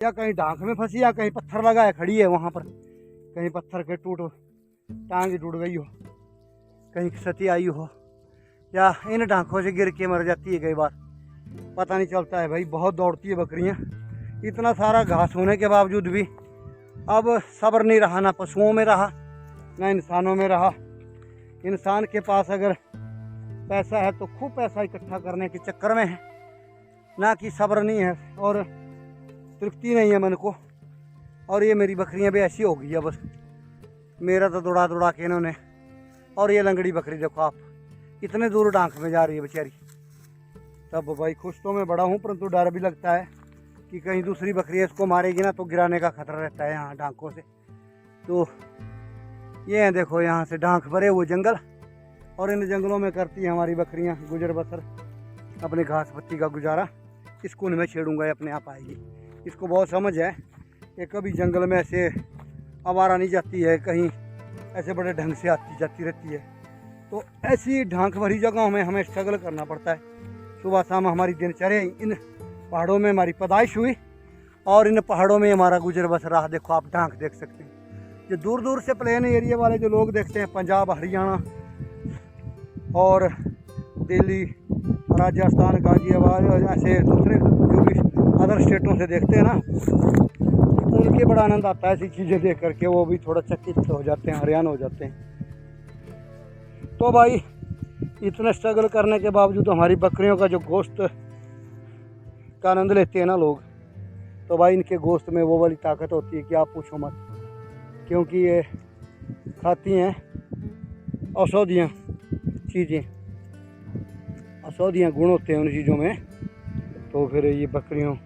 या कहीं डांक में फंसी या कहीं पत्थर लगा है खड़ी है वहाँ पर, कहीं पत्थर के टांग टूट गई हो, कहीं क्षति आई हो, या इन डांकों से गिर के मर जाती है कई बार, पता नहीं चलता है भाई। बहुत दौड़ती है बकरियाँ। इतना सारा घास होने के बावजूद भी अब सब्र नहीं रहा, ना पशुओं में रहा ना इंसानों में रहा। इंसान के पास अगर पैसा है तो खूब पैसा इकट्ठा करने के चक्कर में है, ना कि सब्र नहीं है और तृप्ति नहीं है मन को। और ये मेरी बकरियां भी ऐसी हो गई है बस, मेरा तो दौड़ा दौड़ा के इन्होंने। और ये लंगड़ी बकरी देखो आप, इतने दूर डांक में जा रही है बेचारी। तब भाई खुश तो मैं बड़ा हूँ, परंतु डर भी लगता है कि कहीं दूसरी बकरी इसको मारेगी ना तो गिराने का खतरा रहता है यहाँ डांकों से। तो ये है देखो, यहाँ से डांक भरे हुए जंगल, और इन जंगलों में करती है हमारी बकरियाँ गुजर बसर, अपने घास पत्ती का गुजारा। इसको नहीं मैं छेड़ूंगा, ये अपने आप आएगी। इसको बहुत समझ है कि कभी जंगल में ऐसे आवारा नहीं जाती है, कहीं ऐसे बड़े ढंग से आती जाती रहती है। तो ऐसी ढांक भरी जगहों में हमें स्ट्रगल करना पड़ता है। सुबह शाम हमारी दिनचर्या इन पहाड़ों में हमारी पैदाइश हुई, और इन पहाड़ों में हमारा गुजर बसर रहा। देखो आप ढांक देख सकते हैं। जो दूर दूर से प्लेन एरिया वाले जो लोग देखते हैं, पंजाब, हरियाणा और दिल्ली, राजस्थान, गाजियाबाद और ऐसे दूसरे जो भी अदर स्टेटों से देखते हैं ना, उनके बड़ा आनंद आता है ऐसी चीज़ें देख करके। वो भी थोड़ा चकित हो जाते हैं, हैरान हो जाते हैं। तो भाई इतना स्ट्रगल करने के बावजूद हमारी बकरियों का जो गोश्त का आनंद लेते हैं ना लोग, तो भाई इनके गोश्त में वो वाली ताकत होती है कि आप पूछो मत। क्योंकि ये खाती हैं औषधियाँ चीज़ें, औषधियाँ गुण होते हैं उन चीज़ों में। तो फिर ये बकरियों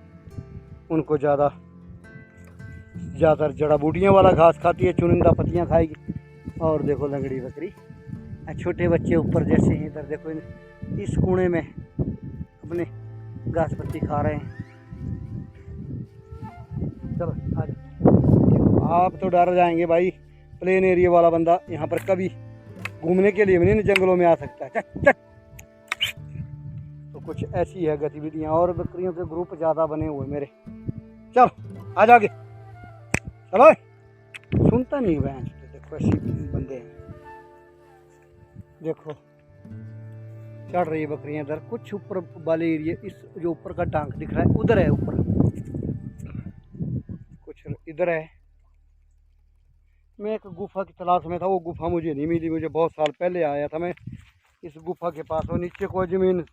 उनको ज़्यादातर जड़ा बूटियाँ वाला घास खाती है, चुनिंदा पत्तियाँ खाएगी। और देखो लंगड़ी बकरी, छोटे बच्चे ऊपर जैसे ही इधर देखो इस कोने में अपने घास पत्ती खा रहे हैं। चलो आ जाओ। आप तो डर जाएंगे भाई, प्लेन एरिया वाला बंदा यहाँ पर कभी घूमने के लिए भी नहीं जंगलों में आ सकता है। चट चट। तो कुछ ऐसी है गतिविधियाँ, और बकरियों के ग्रुप ज़्यादा बने हुए मेरे। चलो आ जाओगे, चलो। सुनता नहीं भैंस, तो देखो ऐसे बंदे हैं। देखो चढ़ रही है बकरियां इधर, कुछ ऊपर वाले एरिया, इस जो ऊपर का टांक दिख रहा है उधर है, ऊपर कुछ इधर है। मैं एक गुफा की तलाश में था, वो गुफा मुझे नहीं मिली। मुझे बहुत साल पहले आया था मैं इस गुफा के पास, और नीचे को ज़मीन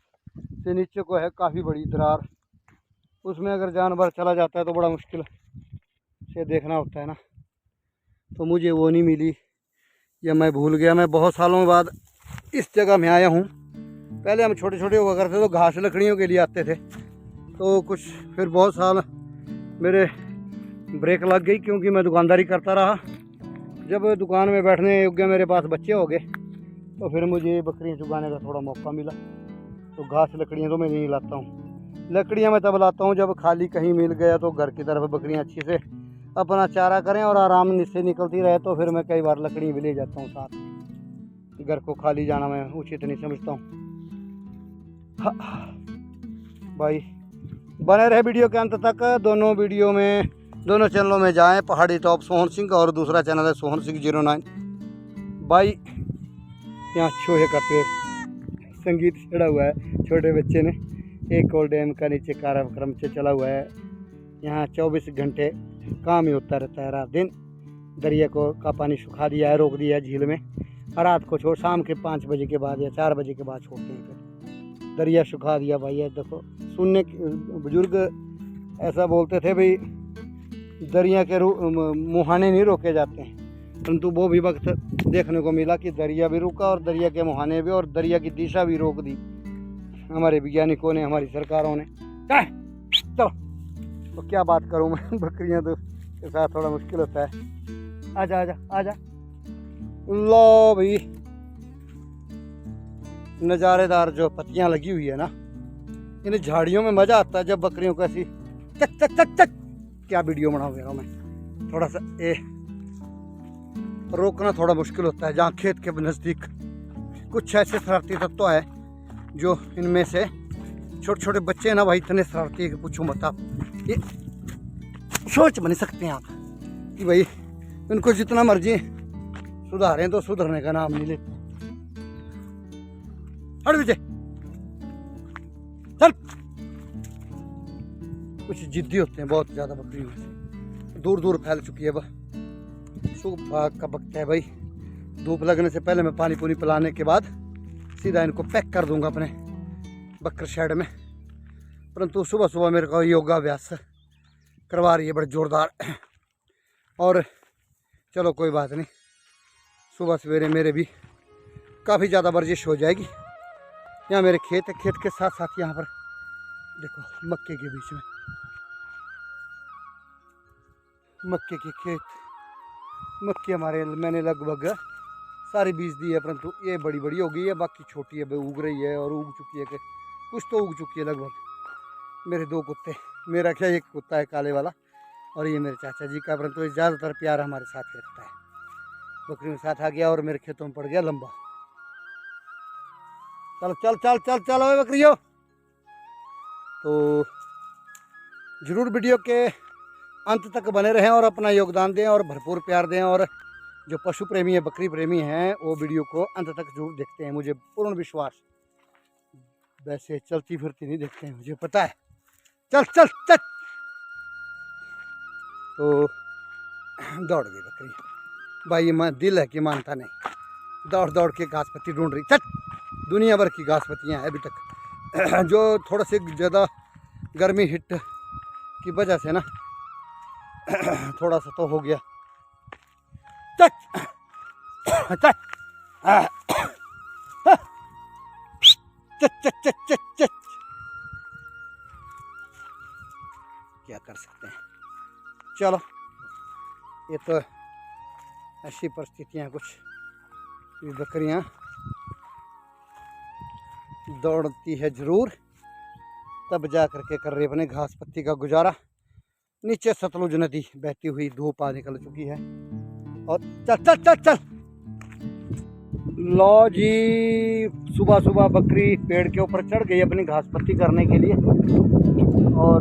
से नीचे को है काफ़ी बड़ी दरार। उसमें अगर जानवर चला जाता है तो बड़ा मुश्किल से देखना होता है ना। तो मुझे वो नहीं मिली, या मैं भूल गया। मैं बहुत सालों बाद इस जगह में आया हूँ। पहले हम छोटे छोटे हुआ करते तो घास लकड़ियों के लिए आते थे, तो कुछ फिर बहुत साल मेरे ब्रेक लग गई, क्योंकि मैं दुकानदारी करता रहा। जब दुकान में बैठने योग्य मेरे पास बच्चे हो गए, तो फिर मुझे बकरियाँ चुगाने का थोड़ा मौका मिला। तो घास लकड़ियाँ तो मैं नहीं लाता हूँ। लकड़ियाँ मैं तब लाता हूँ जब खाली कहीं मिल गया, तो घर की तरफ बकरियाँ अच्छी से अपना चारा करें और आराम से निकलती रहे। तो फिर मैं कई बार लकड़ी भी ले जाता हूँ साथ में। घर को खाली जाना मैं उचित नहीं समझता हूँ। भाई बने रहे वीडियो के अंत तक। दोनों चैनलों में जाएं, पहाड़ी टॉप सोहन सिंह और दूसरा चैनल है सोहन सिंह 09। भाई यहाँ छोहे का पेड़ संगीत छड़ा हुआ है, छोटे बच्चे ने। एक और डैम का नीचे कार्यक्रम से चला हुआ है। यहाँ 24 घंटे काम ही होता रहता है, रात दिन। दरिया का पानी सुखा दिया है, रोक दिया है झील में। रात को छोड़, शाम के 5 बजे के बाद या 4 बजे के बाद छोड़ते हैं। फिर दरिया सुखा दिया भाई। ये देखो, सुनने बुजुर्ग ऐसा बोलते थे भाई, दरिया के मुहाने नहीं रोके जाते हैं, परंतु वो भी वक्त देखने को मिला कि दरिया भी रुका और दरिया के मुहाने भी, और दरिया की दिशा भी रोक दी हमारे वैज्ञानिकों ने, हमारी सरकारों ने। चलो तो क्या बात करूँ मैं, बकरियाँ तो के साथ थोड़ा मुश्किल होता है। आजा आजा आजा। लो भाई, नज़ारेदार जो पत्तियां लगी हुई है ना, इन झाड़ियों में मज़ा आता है जब बकरियों को ऐसी चक चक चक चक। क्या वीडियो बनाऊंगा मैं, थोड़ा सा रोकना थोड़ा मुश्किल होता है। जहाँ खेत के नज़दीक कुछ ऐसे शरारती तत्व है, जो इनमें से छोटे छोटे बच्चे हैं ना भाई, इतने शरारती है कि पूछो मत आप। ये सोच बन सकते हैं आप कि भाई इनको जितना मर्जी सुधारें तो सुधरने का नाम नहीं लेते। हट पीछे चल। कुछ जिद्दी होते हैं बहुत ज्यादा बकरियों से, दूर दूर फैल चुकी है। सुबह का वक्त है भाई, धूप लगने से पहले मैं पानी पुनी पिलाने के बाद सीधा इनको पैक कर दूंगा अपने बकर शेड में। परंतु सुबह सुबह मेरे को योगाभ्यास करवा रही है बड़े जोरदार। और चलो कोई बात नहीं, सुबह सवेरे मेरे भी काफ़ी ज़्यादा वर्जिश हो जाएगी। यहाँ मेरे खेत है, खेत के साथ साथ यहाँ पर देखो मक्के के बीच में मक्के के खेत, मक्के हमारे मैंने लगभग सारी बीज दी है, परंतु ये बड़ी बड़ी हो गई है, बाकी छोटी है, उग रही है और उग चुकी है कि कुछ तो उग चुकी है लगभग। मेरे दो कुत्ते, मेरा क्या एक कुत्ता है काले वाला और ये मेरे चाचा जी का, परंतु ये ज़्यादातर प्यार हमारे साथ ही रखता है। बकरियों के साथ आ गया और मेरे खेतों में पड़ गया लंबा। चल चल चल चल चलो बकरियों। तो ज़रूर वीडियो के अंत तक बने रहें और अपना योगदान दें और भरपूर प्यार दें। और जो पशु प्रेमी है, बकरी प्रेमी हैं, वो वीडियो को अंत तक जरूर देखते हैं, मुझे पूर्ण विश्वास। वैसे चलती फिरती नहीं देखते हैं, मुझे पता है। चल चल चल। तो दौड़ गई बकरी भाई, ये दिल है कि मानता नहीं, दौड़ दौड़ के घास पत्ती ढूंढ रही। चल, दुनिया भर की घास पत्तियाँ हैं अभी तक। जो थोड़ा सी ज़्यादा गर्मी हिट की वजह से ना थोड़ा सा तो हो गया। चल चल चल। क्या कर सकते हैं, चलो ये तो ऐसी परिस्थितियाँ कुछ। ये बकरियाँ दौड़ती है जरूर, तब जा करके कर रही अपने घास पत्ती का गुजारा। नीचे सतलुज नदी बहती हुई धूप आ निकल चुकी है और चल चल चल चल। लो जी, सुबह सुबह बकरी पेड़ के ऊपर चढ़ गई अपनी घास पत्ती करने के लिए और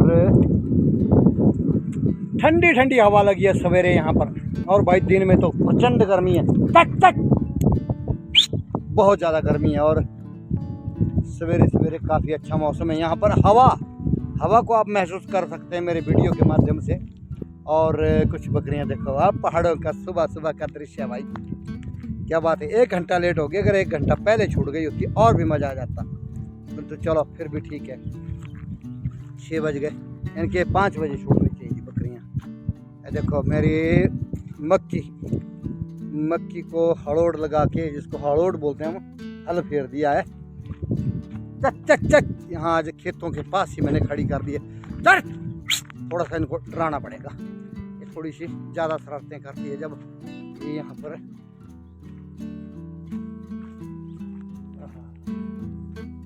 ठंडी ठंडी हवा लगी है सवेरे यहाँ पर। और भाई दिन में तो प्रचंड गर्मी है, तक तक बहुत ज़्यादा गर्मी है। और सवेरे सवेरे काफ़ी अच्छा मौसम है यहाँ पर। हवा को आप महसूस कर सकते हैं मेरे वीडियो के माध्यम से। और कुछ बकरियाँ देखो आप, पहाड़ों का सुबह सुबह का दृश्य भाई, क्या बात है। 1 घंटा लेट हो गया, अगर 1 घंटा पहले छूट गई होती और भी मज़ा आ जाता। तो चलो फिर भी ठीक है, 6 बज गए, इनके 5 बजे छूटनी चाहिए बकरियाँ। देखो मेरी मक्की को हड़ोड़ लगा के, जिसको हड़ोड़ बोलते हैं हम, हल फेर दिया है। चक चक चक, यहाँ आज खेतों के पास ही मैंने खड़ी कर दी है। चल, थोड़ा सा इनको डराना पड़ेगा, ये थोड़ी सी ज़्यादा शरारतें करती है जब ये यहाँ पर।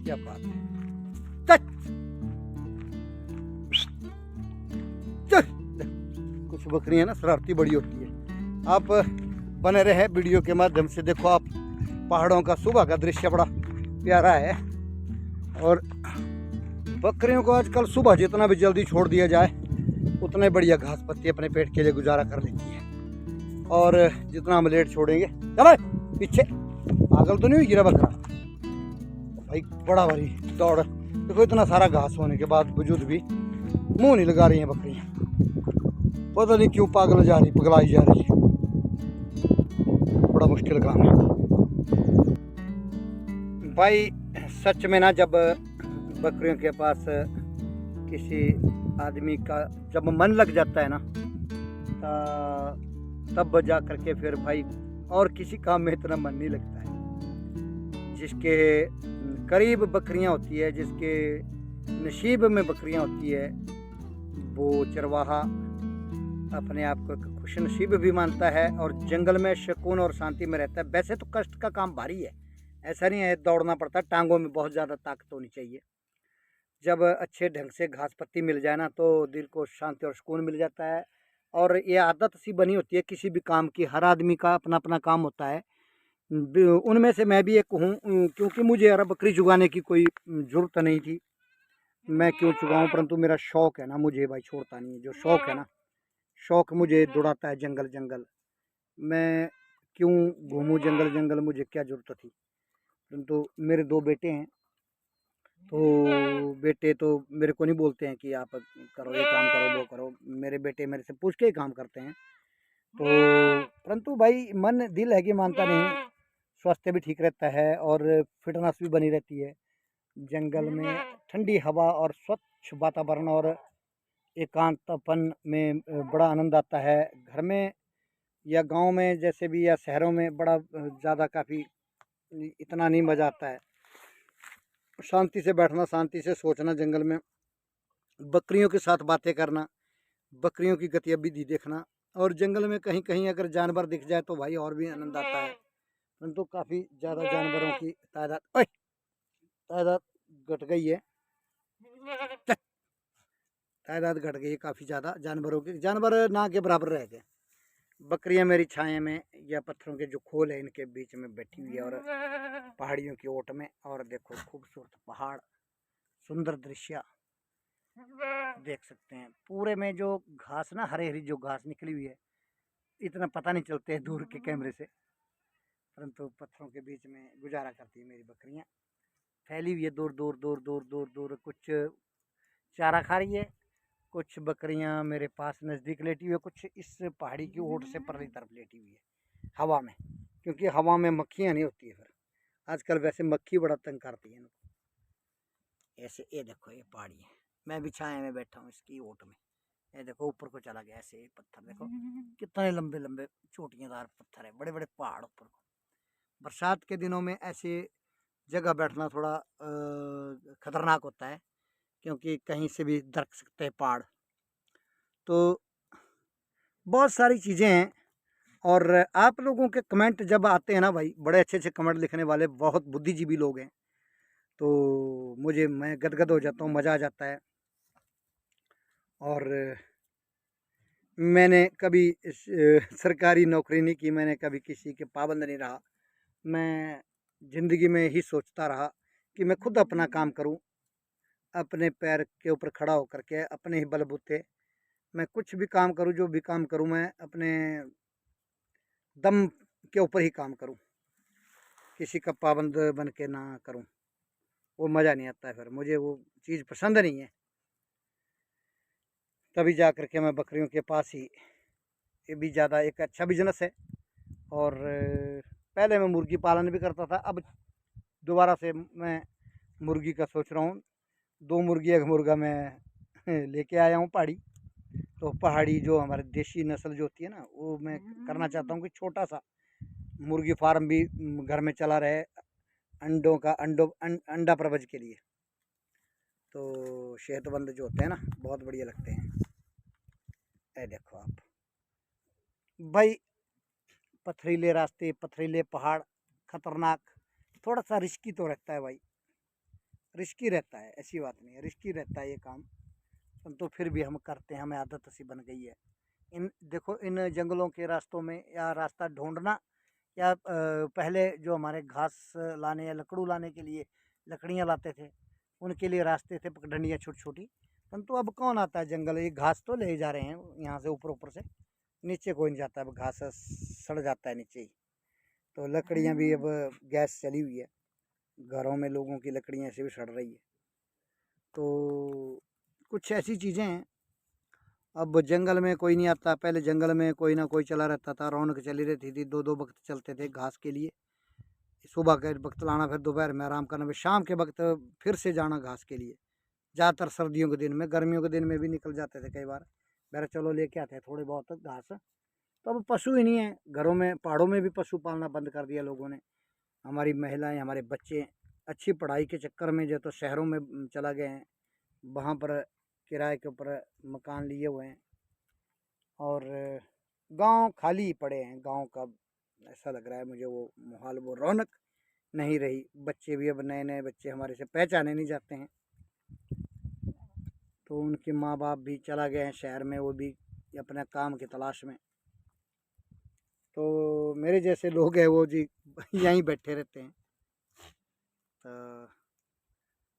क्या बात है, चल चल। कुछ बकरियाँ ना शरारती बड़ी होती है। आप बने रहे वीडियो के माध्यम से। देखो आप, पहाड़ों का सुबह का दृश्य बड़ा प्यारा है। और बकरियों को आजकल सुबह जितना भी जल्दी छोड़ दिया जाए उतने बढ़िया घास पत्ती अपने पेट के लिए गुजारा कर लेती है। और जितना हम लेट छोड़ेंगे, चलो पीछे, पागल तो नहीं हुई गिरा बकरा भाई, बड़ा भारी दौड़। देखो इतना सारा घास होने के बाद वजूद भी मुंह नहीं लगा रही हैं बकरियाँ, पता नहीं क्यों पगलाई जा रही है। बड़ा मुश्किल काम है भाई सच में ना। जब बकरियों के पास किसी आदमी का जब मन लग जाता है ना, तब जा करके फिर भाई और किसी काम में इतना मन नहीं लगता है। जिसके करीब बकरियां होती है, जिसके नसीब में बकरियां होती है, वो चरवाहा अपने आप को खुश नसीब भी मानता है और जंगल में सुकून और शांति में रहता है। वैसे तो कष्ट का काम भारी है, ऐसा नहीं है, दौड़ना पड़ता है, टांगों में बहुत ज़्यादा ताकत होनी चाहिए। जब अच्छे ढंग से घास पत्ती मिल जाए ना, तो दिल को शांति और सुकून मिल जाता है। और ये आदत सी बनी होती है किसी भी काम की, हर आदमी का अपना अपना काम होता है। उनमें से मैं भी एक हूँ, क्योंकि मुझे यार बकरी चुगाने की कोई ज़रूरत नहीं थी, मैं क्यों चुगाऊँ, परंतु मेरा शौक़ है ना, मुझे भाई छोड़ता नहीं है। जो शौक़ है ना, शौक़ मुझे दौड़ाता है जंगल जंगल। मैं क्यों घूमूं जंगल जंगल, मुझे क्या ज़रूरत थी। परंतु मेरे 2 बेटे हैं, तो बेटे तो मेरे को नहीं बोलते हैं कि आप करो, ये काम करो, वो करो। मेरे बेटे मेरे से पूछ के ही काम करते हैं। तो परंतु भाई मन दिल है कि मानता नहीं। स्वास्थ्य भी ठीक रहता है और फिटनेस भी बनी रहती है। जंगल में ठंडी हवा और स्वच्छ वातावरण और एकांतपन में बड़ा आनंद आता है। घर में या गांव में जैसे भी या शहरों में बड़ा ज़्यादा काफ़ी इतना नहीं मज़ा आता है। शांति से बैठना, शांति से सोचना, जंगल में बकरियों के साथ बातें करना, बकरियों की गतिविधि देखना, और जंगल में कहीं कहीं अगर जानवर दिख जाए तो भाई और भी आनंद आता है। परंतु काफ़ी ज़्यादा जानवरों की तादाद घट गई है। तादाद घट गई है काफ़ी ज़्यादा जानवरों की। जानवर ना के बराबर रह गए। बकरियां मेरी छाया में या पत्थरों के जो खोल है इनके बीच में बैठी हुई है, और पहाड़ियों की ओट में। और देखो खूबसूरत पहाड़, सुंदर दृश्य देख सकते हैं। पूरे में जो घास ना, हरी हरी जो घास निकली हुई है, इतना पता नहीं चलते है दूर के कैमरे से, परंतु पत्थरों के बीच में गुजारा करती है मेरी बकरियां। फैली हुई है दूर दूर दूर दूर दूर दूर। कुछ चारा खा रही है, कुछ बकरियां मेरे पास नज़दीक लेटी हुई है, कुछ इस पहाड़ी की ओट से परली तरफ लेटी हुई है हवा में, क्योंकि हवा में मक्खियाँ नहीं होती है। फिर आजकल वैसे मक्खी बड़ा तंग करती है इनको। ऐसे ये देखो, ये पहाड़ी है, मैं भी छाया में बैठा हूँ इसकी ओट में। ये देखो ऊपर को चला गया ऐसे पत्थर, देखो कितने लंबे लंबे चोटियादार पत्थर है, बड़े बड़े पहाड़ ऊपर को। बरसात के दिनों में ऐसे जगह बैठना थोड़ा खतरनाक होता है, क्योंकि कहीं से भी दरक सकते हैं पहाड़। तो बहुत सारी चीज़ें हैं। और आप लोगों के कमेंट जब आते हैं ना भाई, बड़े अच्छे अच्छे कमेंट लिखने वाले बहुत बुद्धिजीवी लोग हैं, तो मैं गदगद हो जाता हूँ, मज़ा आ जाता है। और मैंने कभी सरकारी नौकरी नहीं की, मैंने कभी किसी के पाबंद नहीं रहा। मैं ज़िंदगी में ही सोचता रहा कि मैं खुद अपना काम करूं, अपने पैर के ऊपर खड़ा होकर के, अपने ही बलबूते मैं कुछ भी काम करूं। जो भी काम करूं मैं अपने दम के ऊपर ही काम करूं, किसी का पाबंद बन के ना करूं। वो मज़ा नहीं आता है, फिर मुझे वो चीज़ पसंद नहीं है। तभी जा कर के मैं बकरियों के पास ही, ये भी ज़्यादा एक अच्छा बिजनेस है। और पहले मैं मुर्गी पालन भी करता था, अब दोबारा से मैं मुर्गी का सोच रहा हूँ। 2 मुर्गी 1 मुर्गा मैं लेके आया हूँ पहाड़ी। तो पहाड़ी जो हमारे देसी नस्ल जो होती है ना, वो मैं करना चाहता हूँ कि छोटा सा मुर्गी फार्म भी घर में चला रहे, अंडों का अंडा प्रपज के लिए। तो सेहतमंद जो होते हैं ना, बहुत बढ़िया लगते हैं। ये देखो आप भाई, पथरीले रास्ते, पथरीले पहाड़, खतरनाक, थोड़ा सा रिस्की तो रहता है भाई, रिस्की रहता है, ऐसी बात नहीं है, रिस्की रहता है ये काम। तो फिर भी हम करते हैं, हमें आदत सी बन गई है। इन देखो, इन जंगलों के रास्तों में या रास्ता ढूंढना, या पहले जो हमारे घास लाने या लकड़ू लाने के लिए लकड़ियाँ लाते थे, उनके लिए रास्ते थे, पगडंडियाँ छोटी छोटी। परंतु अब कौन आता है जंगल, ये घास तो ले जा रहे हैं यहाँ से ऊपर ऊपर से, नीचे कोई नहीं जाता, अब घास सड़ जाता है नीचे ही। तो लकड़ियाँ भी अब गैस चली हुई है, घरों में लोगों की लकड़ियाँ ऐसे भी सड़ रही है। तो कुछ ऐसी चीज़ें हैं। अब जंगल में कोई नहीं आता, पहले जंगल में कोई ना कोई चला रहता था, रौनक चली रहती थी, 2-2 वक्त चलते थे घास के लिए। सुबह के वक्त लाना, फिर दोपहर में आराम करना, फिर शाम के वक्त फिर से जाना घास के लिए। ज़्यादातर सर्दियों के दिन में, गर्मियों के दिन में भी निकल जाते थे कई बार, मेरा चलो लेके आते हैं थोड़े बहुत घास। तो अब पशु ही नहीं है घरों में, पहाड़ों में भी पशु पालना बंद कर दिया लोगों ने। हमारी महिलाएं, हमारे बच्चे अच्छी पढ़ाई के चक्कर में जो तो शहरों में चला गए हैं, वहाँ पर किराए के ऊपर मकान लिए हुए हैं, और गांव खाली पड़े हैं। गांव का ऐसा लग रहा है मुझे, वो माहौल, वो रौनक नहीं रही। बच्चे भी अब नए नए बच्चे हमारे से पहचाने नहीं जाते हैं, तो उनके माँ बाप भी चला गए हैं शहर में, वो भी अपने काम की तलाश में। तो मेरे जैसे लोग हैं वो जी यहीं बैठे रहते हैं। तो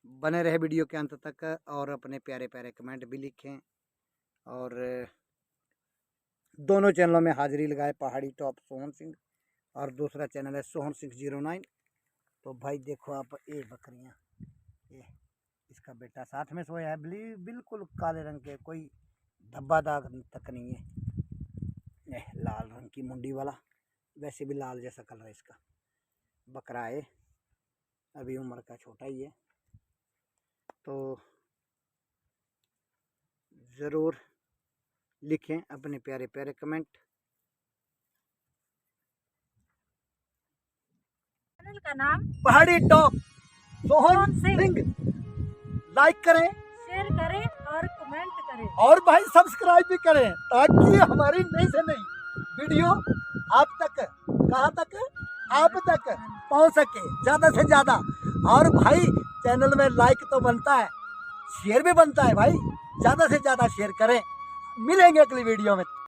बने रहे वीडियो के अंत तक, और अपने प्यारे प्यारे कमेंट भी लिखें, और दोनों चैनलों में हाजिरी लगाए, पहाड़ी टॉप सोहन सिंह और दूसरा चैनल है सोहन सिंह 09। तो भाई देखो आप, ये बकरियां, ये इसका बेटा साथ में सोया है, बिल्कुल काले रंग के, कोई धब्बा दाग तक नहीं है। ये लाल रंग की मुंडी वाला, वैसे भी लाल जैसा कलर है इसका बकरा है, अभी उम्र का छोटा ही है। तो ज़रूर लिखें अपने प्यारे प्यारे कमेंट। चैनल का नाम पहाड़ी टॉप सोहन सिंह। लाइक करें, शेयर करें और कमेंट करें, और भाई सब्सक्राइब भी करें, ताकि हमारी नई से नई वीडियो आप तक, कहाँ तक, आप तक पहुँच सके ज़्यादा से ज़्यादा। और भाई चैनल में लाइक तो बनता है, शेयर भी बनता है भाई, ज़्यादा से ज़्यादा शेयर करें। मिलेंगे अगली वीडियो में।